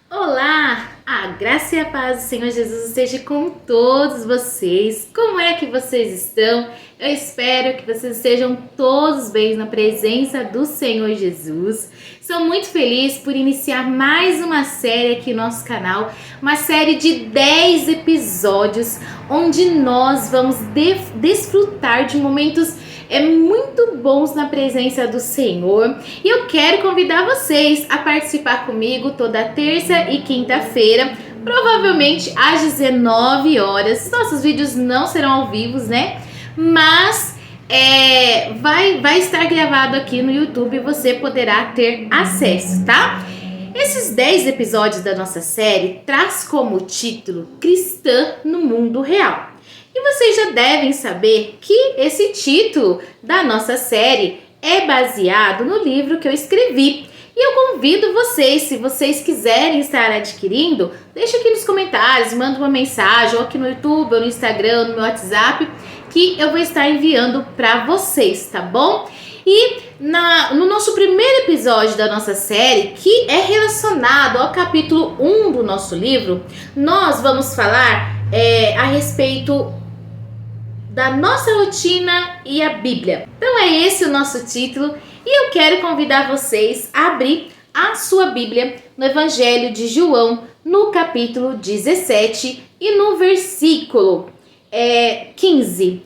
Olá! A graça e a paz do Senhor Jesus esteja com todos vocês. Como é que vocês estão? Eu espero que vocês estejam todos bem na presença do Senhor Jesus. Sou muito feliz por iniciar mais uma série aqui no nosso canal, uma série de 10 episódios, onde nós vamos desfrutar de momentos muito bons na presença do Senhor. E eu quero convidar vocês a participar comigo toda terça e quinta-feira, provavelmente às 19 horas. Nossos vídeos não serão ao vivo, né? Mas vai estar gravado aqui no YouTube e você poderá ter acesso, tá? Esses 10 episódios da nossa série traz como título Cristã no Mundo Real. E vocês já devem saber que esse título da nossa série é baseado no livro que eu escrevi. E eu convido vocês, se vocês quiserem estar adquirindo, deixa aqui nos comentários, manda uma mensagem, ou aqui no YouTube, ou no Instagram, ou no meu WhatsApp, que eu vou estar enviando para vocês, tá bom? E no nosso primeiro episódio da nossa série, que é relacionado ao capítulo 1 do nosso livro, nós vamos falar a respeito da nossa rotina e a Bíblia. Então é esse o nosso título e eu quero convidar vocês a abrir a sua Bíblia no Evangelho de João, no capítulo 17 e no versículo 15.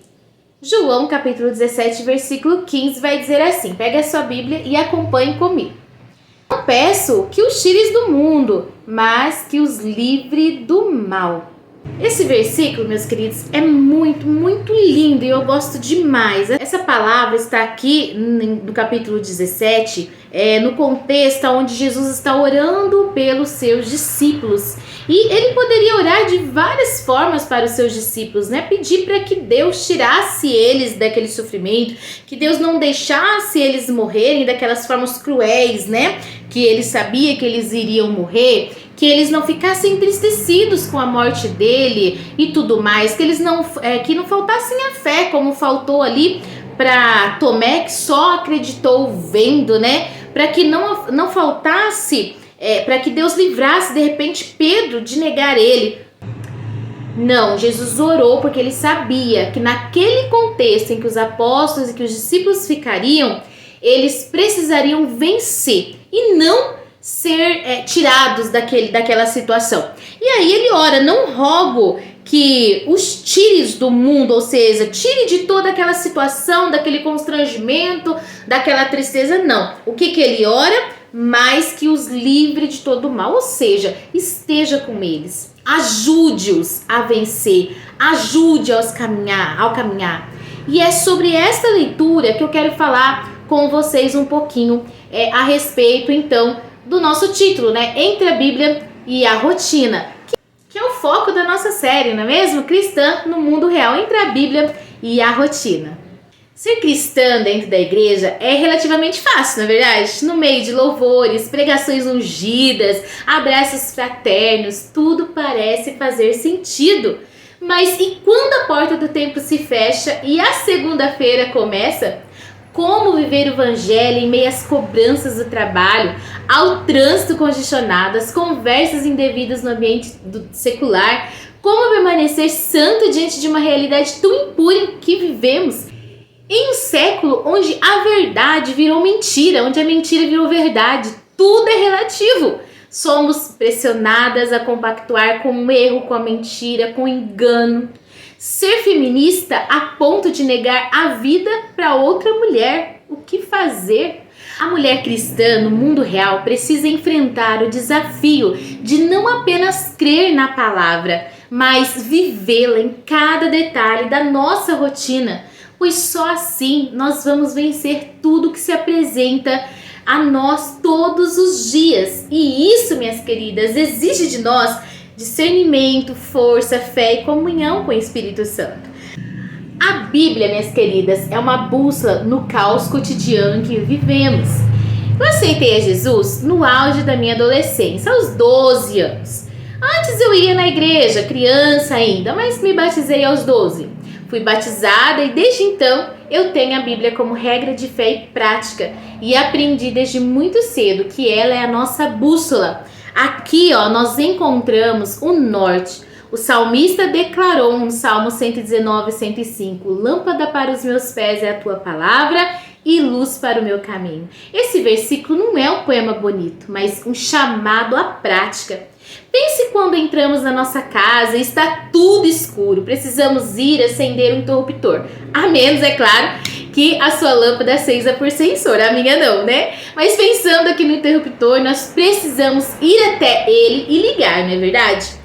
João, capítulo 17, versículo 15, vai dizer assim: pega a sua Bíblia e acompanhe comigo. Não peço que os tires do mundo, mas que os livre do mal. Esse versículo, meus queridos, é muito, muito lindo e eu gosto demais. Essa palavra está aqui no capítulo 17, no contexto onde Jesus está orando pelos seus discípulos. E ele poderia orar de várias formas para os seus discípulos, né? Pedir para que Deus tirasse eles daquele sofrimento, que Deus não deixasse eles morrerem daquelas formas cruéis, né? Que ele sabia que eles iriam morrer, que eles não ficassem entristecidos com a morte dele e tudo mais, que eles que não faltassem a fé, como faltou ali para Tomé, que só acreditou vendo, né? Para que não faltasse, para que Deus livrasse de repente Pedro de negar ele. Não, Jesus orou porque ele sabia que naquele contexto em que os apóstolos e que os discípulos ficariam, eles precisariam vencer e não ser tirados daquela situação. E aí ele ora: não rogo que os tires do mundo, ou seja, tire de toda aquela situação, daquele constrangimento, daquela tristeza, não. O que ele ora? Mas que os livre de todo mal, ou seja, esteja com eles, ajude-os a vencer, ajude-os ao caminhar. E é sobre esta leitura que eu quero falar com vocês um pouquinho a respeito, então, do nosso título, né? Entre a Bíblia e a rotina, que é o foco da nossa série, não é mesmo? Cristã no mundo real, entre a Bíblia e a rotina. Ser cristã dentro da igreja é relativamente fácil, não é verdade? No meio de louvores, pregações ungidas, abraços fraternos, tudo parece fazer sentido. Mas e quando a porta do templo se fecha e a segunda-feira começa? Como viver o evangelho em meio às cobranças do trabalho, ao trânsito congestionado, às conversas indevidas no ambiente secular? Como permanecer santo diante de uma realidade tão impura em que vivemos? Em um século onde a verdade virou mentira, onde a mentira virou verdade, tudo é relativo. Somos pressionadas a compactuar com o erro, com a mentira, com o engano. Ser feminista a ponto de negar a vida para outra mulher. O que fazer? A mulher cristã no mundo real precisa enfrentar o desafio de não apenas crer na palavra, mas vivê-la em cada detalhe da nossa rotina, pois só assim nós vamos vencer tudo que se apresenta a nós todos os dias. E isso, minhas queridas, exige de nós discernimento, força, fé e comunhão com o Espírito Santo. A Bíblia, minhas queridas, é uma bússola no caos cotidiano que vivemos. Eu aceitei a Jesus no auge da minha adolescência, aos 12 anos. Antes eu ia na igreja, criança ainda, mas me batizei aos 12. Fui batizada e desde então eu tenho a Bíblia como regra de fé e prática. E aprendi desde muito cedo que ela é a nossa bússola, Aqui, ó, nós encontramos o norte. O salmista declarou no Salmo 119, 105, lâmpada para os meus pés é a tua palavra e luz para o meu caminho. Esse versículo não é um poema bonito, mas um chamado à prática. Pense quando entramos na nossa casa e está tudo escuro, precisamos ir acender um interruptor. A menos, é claro, que a sua lâmpada acesa por sensor, a minha não, né? Mas pensando aqui no interruptor, nós precisamos ir até ele e ligar, não é verdade?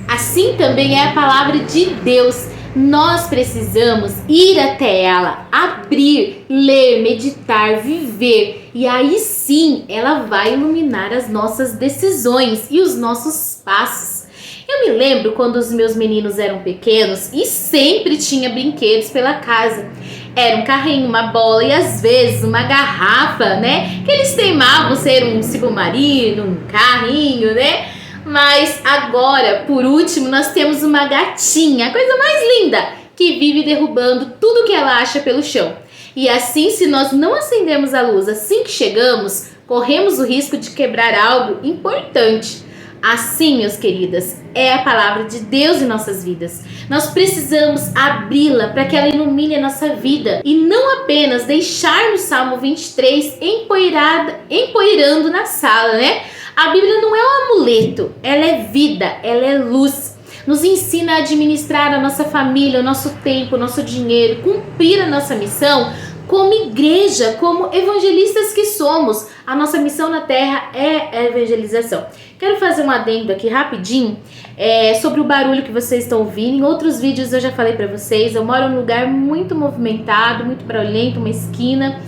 Assim também é a palavra de Deus. Nós precisamos ir até ela, abrir, ler, meditar, viver. E aí sim, ela vai iluminar as nossas decisões e os nossos passos. Eu me lembro quando os meus meninos eram pequenos e sempre tinha brinquedos pela casa. Era um carrinho, uma bola e às vezes uma garrafa, né? Que eles teimavam ser um submarino, um carrinho, né? Mas agora, por último, nós temos uma gatinha, a coisa mais linda, que vive derrubando tudo que ela acha pelo chão. E assim, se nós não acendemos a luz assim que chegamos, corremos o risco de quebrar algo importante. Assim, meus queridas, é a palavra de Deus em nossas vidas. Nós precisamos abri-la para que ela ilumine a nossa vida e não apenas deixar no Salmo 23 empoeirando na sala, né? A Bíblia não é um amuleto, ela é vida, ela é luz. Nos ensina a administrar a nossa família, o nosso tempo, o nosso dinheiro, cumprir a nossa missão como igreja, como evangelistas que somos. A nossa missão na terra é a evangelização. Quero fazer um adendo aqui rapidinho sobre o barulho que vocês estão ouvindo. Em outros vídeos eu já falei para vocês, eu moro num lugar muito movimentado, muito barulhento, uma esquina.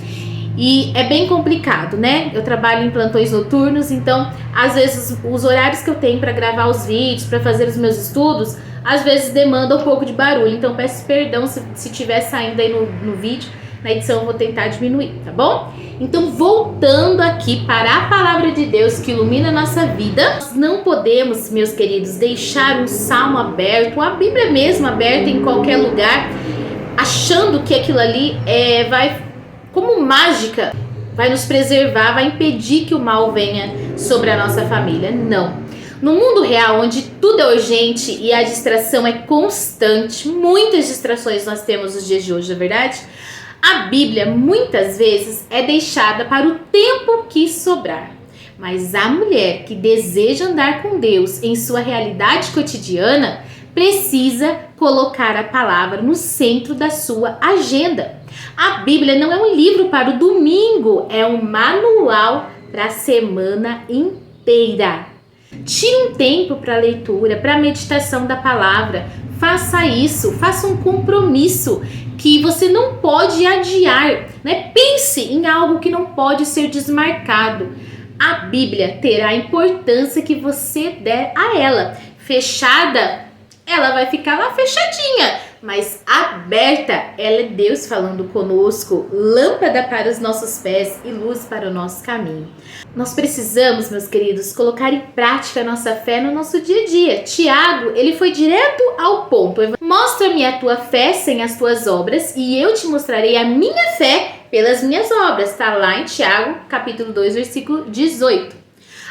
E é bem complicado, né? Eu trabalho em plantões noturnos, então às vezes os horários que eu tenho para gravar os vídeos, para fazer os meus estudos, às vezes demanda um pouco de barulho. Então peço perdão se estiver saindo aí no vídeo. Na edição eu vou tentar diminuir, tá bom? Então, voltando aqui para a palavra de Deus que ilumina a nossa vida, nós não podemos, meus queridos, deixar um salmo aberto, a Bíblia mesmo aberta em qualquer lugar, achando que aquilo ali vai, como mágica, vai nos preservar, vai impedir que o mal venha sobre a nossa família. Não. No mundo real, onde tudo é urgente e a distração é constante, muitas distrações nós temos nos dias de hoje, não é verdade? A Bíblia muitas vezes é deixada para o tempo que sobrar. Mas a mulher que deseja andar com Deus em sua realidade cotidiana precisa colocar a palavra no centro da sua agenda. A Bíblia não é um livro para o domingo, é um manual para a semana inteira. Tire um tempo para a leitura, para a meditação da palavra. Faça isso, faça um compromisso que você não pode adiar, né? Pense em algo que não pode ser desmarcado. A Bíblia terá a importância que você der a ela. Fechada, ela vai ficar lá fechadinha, mas aberta, ela é Deus falando conosco, lâmpada para os nossos pés e luz para o nosso caminho. Nós precisamos, meus queridos, colocar em prática a nossa fé no nosso dia a dia. Tiago, ele foi direto ao ponto. Mostra-me a tua fé sem as tuas obras e eu te mostrarei a minha fé pelas minhas obras. Está lá em Tiago, capítulo 2, versículo 18.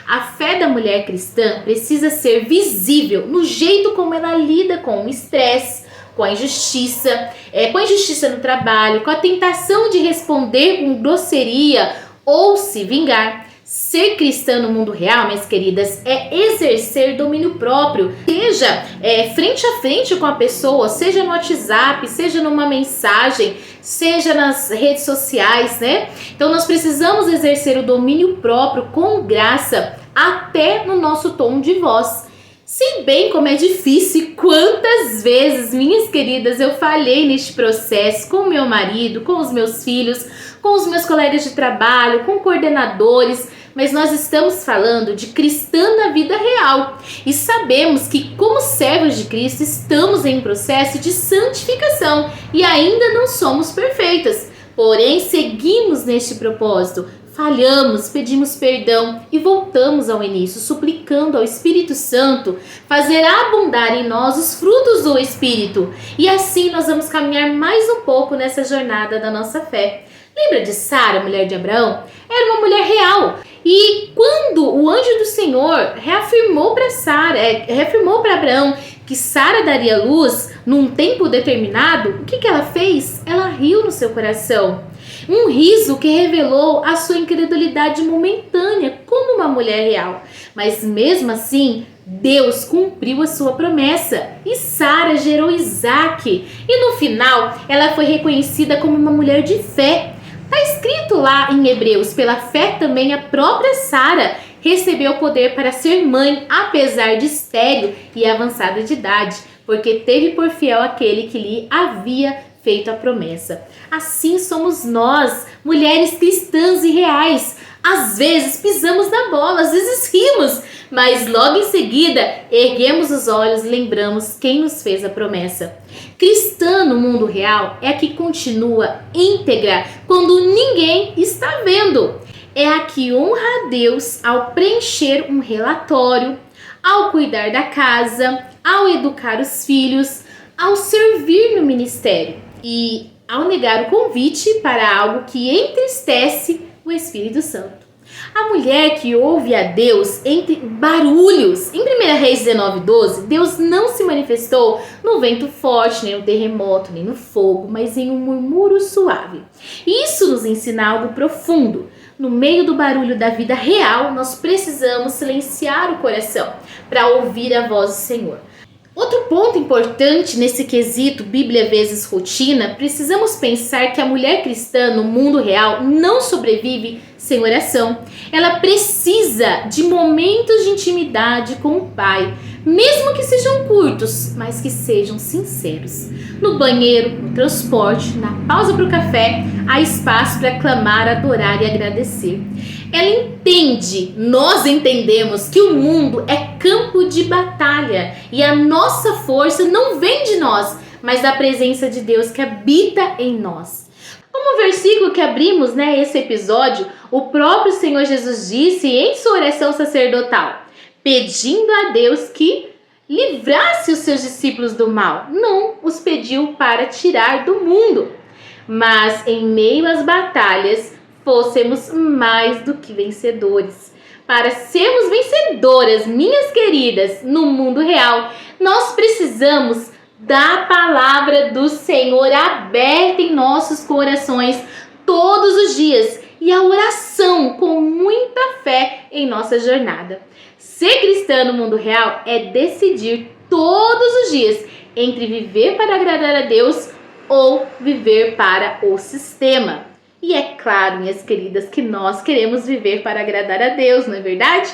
A fé da mulher cristã precisa ser visível no jeito como ela lida com o estresse, com a injustiça no trabalho, com a tentação de responder com grosseria ou se vingar. Ser cristã no mundo real, minhas queridas, é exercer domínio próprio, seja frente a frente com a pessoa, seja no WhatsApp, seja numa mensagem, seja nas redes sociais, né? Então nós precisamos exercer o domínio próprio com graça, até no nosso tom de voz. Sei bem como é difícil, quantas vezes, minhas queridas, eu falhei neste processo com meu marido, com os meus filhos, com os meus colegas de trabalho, com coordenadores, mas nós estamos falando de cristã na vida real e sabemos que, como servos de Cristo, estamos em processo de santificação e ainda não somos perfeitas, porém seguimos neste propósito. Falhamos, pedimos perdão e voltamos ao início, suplicando ao Espírito Santo fazer abundar em nós os frutos do Espírito. E assim nós vamos caminhar mais um pouco nessa jornada da nossa fé. Lembra de Sara, mulher de Abraão? Era uma mulher real. E quando o anjo do Senhor reafirmou para Abraão que Sara daria luz num tempo determinado, o que ela fez? Ela riu no seu coração. Um riso que revelou a sua incredulidade momentânea como uma mulher real. Mas mesmo assim, Deus cumpriu a sua promessa e Sara gerou Isaque. E no final, ela foi reconhecida como uma mulher de fé. Está escrito lá em Hebreus, pela fé também a própria Sara recebeu poder para ser mãe, apesar de estéril e avançada de idade, porque teve por fiel aquele que lhe havia feito a promessa. Assim somos nós, mulheres cristãs e reais. Às vezes pisamos na bola, às vezes rimos, mas logo em seguida erguemos os olhos e lembramos quem nos fez a promessa. Cristã no mundo real é a que continua íntegra quando ninguém está vendo. É a que honra a Deus ao preencher um relatório, ao cuidar da casa, ao educar os filhos, ao servir no ministério e ao negar o convite para algo que entristece o Espírito Santo. A mulher que ouve a Deus entre barulhos. Em 1 Reis 19:12, Deus não se manifestou no vento forte, nem no terremoto, nem no fogo, mas em um murmúrio suave. Isso nos ensina algo profundo. No meio do barulho da vida real, nós precisamos silenciar o coração para ouvir a voz do Senhor. Outro ponto importante nesse quesito Bíblia vezes rotina, precisamos pensar que a mulher cristã no mundo real não sobrevive sem oração. Ela precisa de momentos de intimidade com o Pai, mesmo que sejam curtos, mas que sejam sinceros. No banheiro, no transporte, na pausa para o café, há espaço para clamar, adorar e agradecer. Ela entende, nós entendemos que o mundo é campo de batalha e a nossa força não vem de nós, mas da presença de Deus que habita em nós. Como o versículo que abrimos, esse episódio, o próprio Senhor Jesus disse em sua oração sacerdotal, pedindo a Deus que livrasse os seus discípulos do mal. Não os pediu para tirar do mundo, mas em meio às batalhas, fôssemos mais do que vencedores. Para sermos vencedoras, minhas queridas, no mundo real, nós precisamos da palavra do Senhor aberta em nossos corações todos os dias e a oração com muita fé em nossa jornada. Ser cristã no mundo real é decidir todos os dias entre viver para agradar a Deus ou viver para o sistema. E é claro, minhas queridas, que nós queremos viver para agradar a Deus, não é verdade?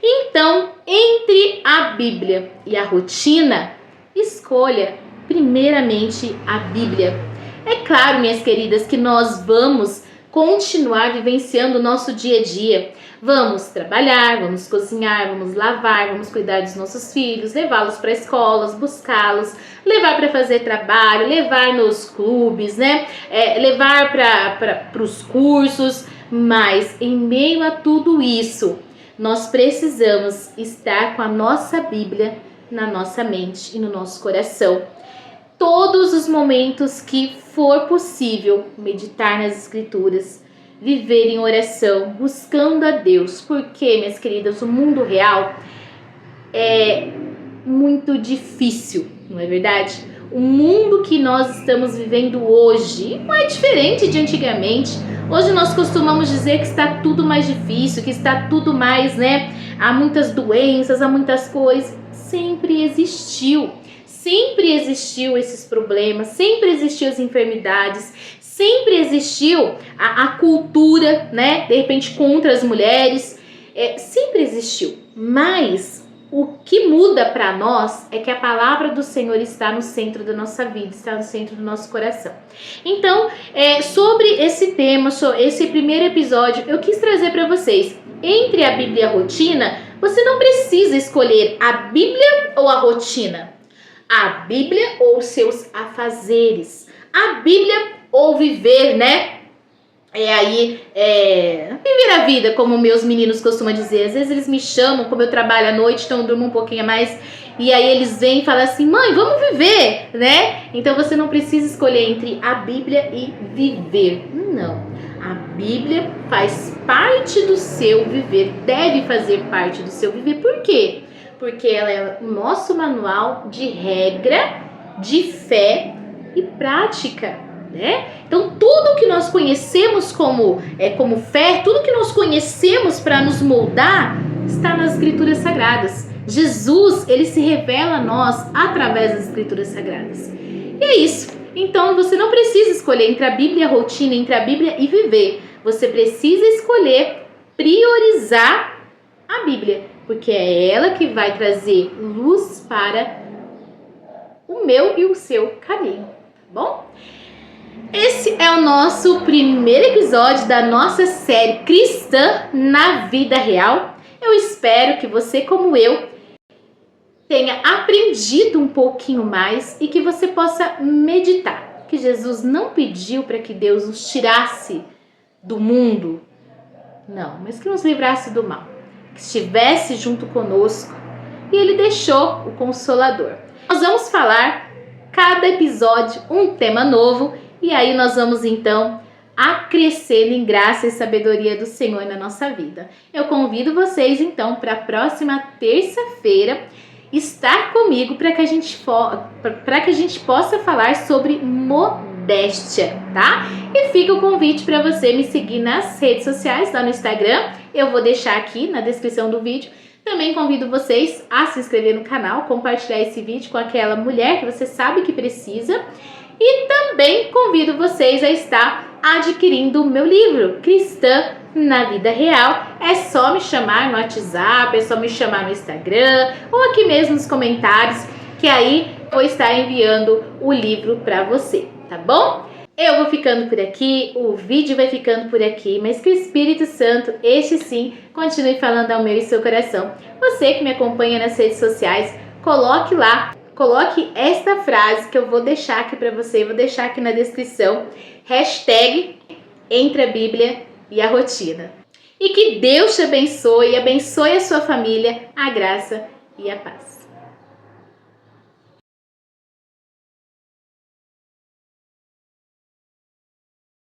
Então, entre a Bíblia e a rotina, escolha primeiramente a Bíblia. É claro, minhas queridas, que nós vamos continuar vivenciando o nosso dia a dia. Vamos trabalhar, vamos cozinhar, vamos lavar, vamos cuidar dos nossos filhos, levá-los para escolas, buscá-los, levar para fazer trabalho, levar nos clubes, levar para os cursos. Mas em meio a tudo isso, nós precisamos estar com a nossa Bíblia na nossa mente e no nosso coração. Todos os momentos que for possível, meditar nas Escrituras, viver em oração, buscando a Deus. Porque, minhas queridas, o mundo real é muito difícil, não é verdade? O mundo que nós estamos vivendo hoje não é diferente de antigamente. Hoje nós costumamos dizer que está tudo mais difícil, que está tudo mais, há muitas doenças, há muitas coisas. Sempre existiu esses problemas, sempre existiu as enfermidades, sempre existiu a cultura, de repente contra as mulheres, sempre existiu. Mas o que muda para nós é que a palavra do Senhor está no centro da nossa vida, está no centro do nosso coração. Então, sobre esse tema, sobre esse primeiro episódio, eu quis trazer para vocês, entre a Bíblia e a rotina, você não precisa escolher a Bíblia ou a rotina. A Bíblia ou seus afazeres. A Bíblia ou viver, viver a vida, como meus meninos costumam dizer. Às vezes eles me chamam, como eu trabalho à noite, então eu durmo um pouquinho a mais. E aí eles vêm e falam assim, mãe, vamos viver, Então você não precisa escolher entre a Bíblia e viver. Não. A Bíblia faz parte do seu viver, deve fazer parte do seu viver. Por quê? Porque ela é o nosso manual de regra, de fé e prática, né? Então, tudo que nós conhecemos como fé, tudo que nós conhecemos para nos moldar, está nas Escrituras Sagradas. Jesus, ele se revela a nós através das Escrituras Sagradas. E é isso. Então, você não precisa escolher entre a Bíblia e a rotina, entre a Bíblia e viver. Você precisa escolher priorizar a Bíblia, porque é ela que vai trazer luz para o meu e o seu caminho, tá bom? Esse é o nosso primeiro episódio da nossa série Cristã na Vida Real. Eu espero que você, como eu, tenha aprendido um pouquinho mais e que você possa meditar que Jesus não pediu para que Deus nos tirasse do mundo, não, mas que nos livrasse do mal, que estivesse junto conosco, e Ele deixou o Consolador. Nós vamos falar cada episódio um tema novo, e aí nós vamos então acrescendo em graça e sabedoria do Senhor na nossa vida. Eu convido vocês então para a próxima terça-feira estar comigo para que a gente possa falar sobre modéstia, tá? E fica o convite para você me seguir nas redes sociais, lá no Instagram. Eu vou deixar aqui na descrição do vídeo. Também convido vocês a se inscrever no canal, compartilhar esse vídeo com aquela mulher que você sabe que precisa. E também convido vocês a estar adquirindo o meu livro, Cristã na Vida Real. É só me chamar no WhatsApp, é só me chamar no Instagram ou aqui mesmo nos comentários, que aí eu vou estar enviando o livro para você, tá bom? Eu vou ficando por aqui, o vídeo vai ficando por aqui, mas que o Espírito Santo, este sim, continue falando ao meu e seu coração. Você que me acompanha nas redes sociais, coloque lá, coloque esta frase que eu vou deixar aqui para você, vou deixar aqui na descrição, hashtag entre a Bíblia e a rotina. E que Deus te abençoe a sua família, a graça e a paz.